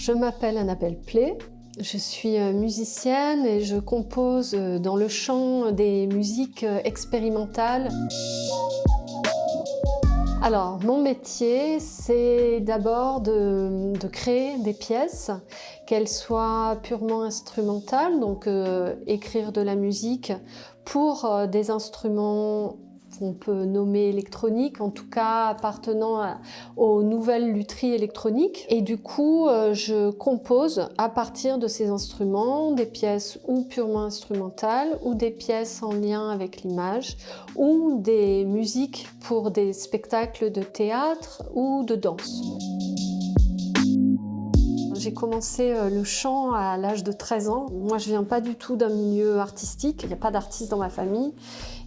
Je m'appelle Annabelle Play, je suis musicienne et je compose dans le chant des musiques expérimentales. Alors, mon métier, c'est d'abord de créer des pièces, qu'elles soient purement instrumentales, donc écrire de la musique pour des instruments qu'on peut nommer électroniques, en tout cas appartenant aux nouvelles lutheries électroniques. Et du coup, je compose à partir de ces instruments des pièces ou purement instrumentales, ou des pièces en lien avec l'image, ou des musiques pour des spectacles de théâtre ou de danse. J'ai commencé le chant à l'âge de 13 ans. Moi, je viens pas du tout d'un milieu artistique, il n'y a pas d'artiste dans ma famille.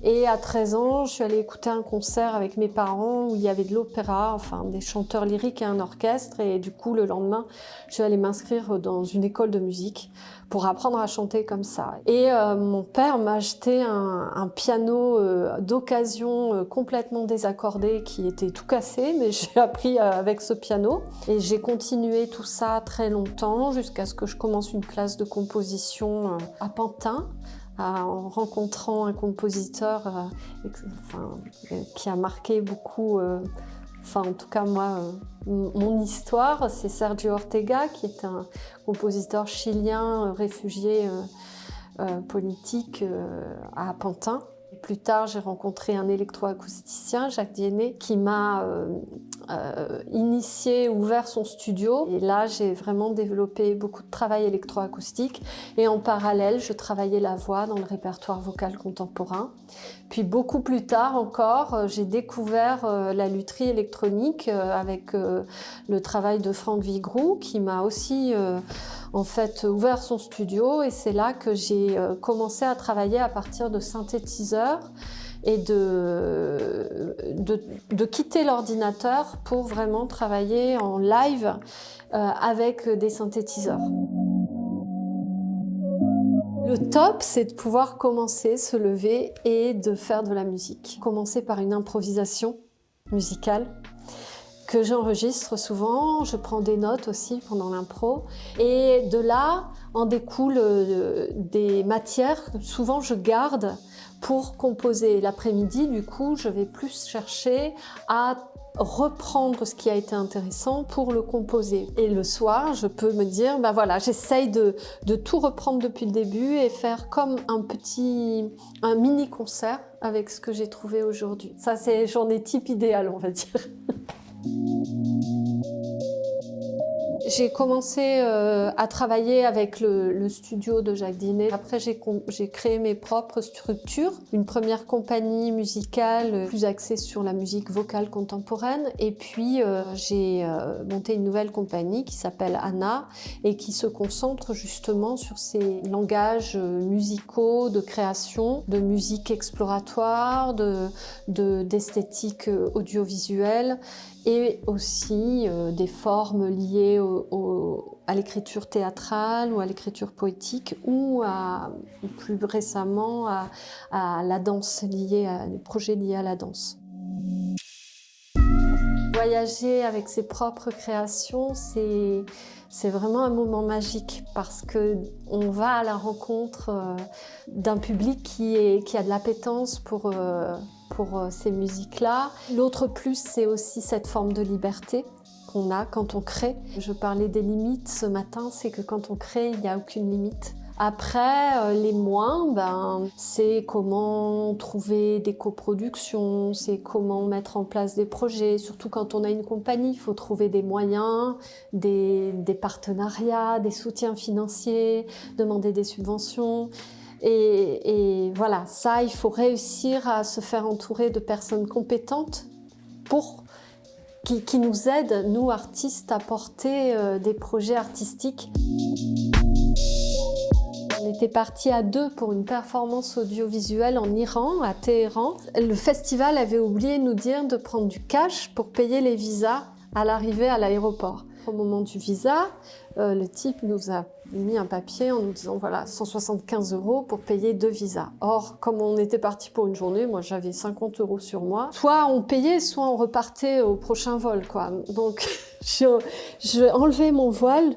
Et à 13 ans, je suis allée écouter un concert avec mes parents où il y avait de l'opéra, enfin des chanteurs lyriques et un orchestre. Et du coup, le lendemain, je suis allée m'inscrire dans une école de musique pour apprendre à chanter comme ça. Et mon père m'a acheté un piano d'occasion complètement désaccordé qui était tout cassé, mais j'ai appris avec ce piano. Et j'ai continué tout ça très longtemps jusqu'à ce que je commence une classe de composition à Pantin, en rencontrant un compositeur qui a marqué beaucoup, en tout cas moi, mon histoire. C'est Sergio Ortega, qui est un compositeur chilien réfugié politique à Pantin. Et plus tard, j'ai rencontré un électroacousticien, Jacques Diennet, qui m'a initié, ouvert son studio. Et là, j'ai vraiment développé beaucoup de travail électroacoustique. Et en parallèle, je travaillais la voix dans le répertoire vocal contemporain. Puis beaucoup plus tard encore, j'ai découvert la lutherie électronique avec le travail de Franck Vigroux, qui m'a aussi ouvert son studio. Et c'est là que j'ai commencé à travailler à partir de synthétiseurs et de quitter l'ordinateur pour vraiment travailler en live avec des synthétiseurs. Le top, c'est de pouvoir commencer, se lever et de faire de la musique. Commencer par une improvisation musicale que j'enregistre souvent, je prends des notes aussi pendant l'impro. Et de là, en découlent des matières que souvent je garde pour composer. L'après-midi, du coup, je vais plus chercher à reprendre ce qui a été intéressant pour le composer. Et le soir, je peux me dire, j'essaye de tout reprendre depuis le début et faire comme un mini-concert avec ce que j'ai trouvé aujourd'hui. Ça, c'est journée type idéale, on va dire. J'ai commencé à travailler avec le studio de Jacques Diennet. Après, j'ai créé mes propres structures. Une première compagnie musicale plus axée sur la musique vocale contemporaine. Et puis, j'ai monté une nouvelle compagnie qui s'appelle Anna et qui se concentre justement sur ces langages musicaux de création, de musique exploratoire, d'esthétique audiovisuelle, et aussi des formes liées à l'écriture théâtrale ou à l'écriture poétique ou plus récemment à la danse, à des projets liés à la danse. Voyager avec ses propres créations, c'est vraiment un moment magique parce qu'on va à la rencontre d'un public qui a de l'appétence pour ces musiques-là. L'autre plus, c'est aussi cette forme de liberté qu'on a quand on crée. Je parlais des limites ce matin, c'est que quand on crée, il n'y a aucune limite. Après, les moins, c'est comment trouver des coproductions, c'est comment mettre en place des projets. Surtout quand on a une compagnie, il faut trouver des moyens, des partenariats, des soutiens financiers, demander des subventions. Et voilà, ça, il faut réussir à se faire entourer de personnes compétentes qui nous aident, nous artistes, à porter des projets artistiques. On était partis à 2 pour une performance audiovisuelle en Iran, à Téhéran. Le festival avait oublié de nous dire de prendre du cash pour payer les visas à l'arrivée à l'aéroport. Au moment du visa, le type nous a mis un papier en nous disant voilà, 175 € pour payer 2 visas. Or, comme on était parti pour une journée, moi j'avais 50 € sur moi. Soit on payait, soit on repartait au prochain vol, quoi. Donc j'ai enlevé mon voile,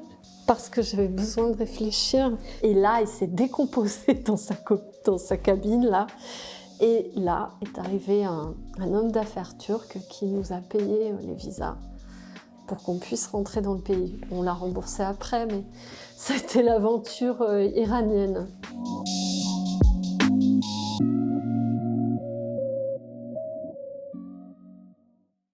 parce que j'avais besoin de réfléchir. Et là, il s'est décomposé dans sa cabine, là. Et là est arrivé un homme d'affaires turc qui nous a payé les visas pour qu'on puisse rentrer dans le pays. On l'a remboursé après, mais c'était l'aventure iranienne.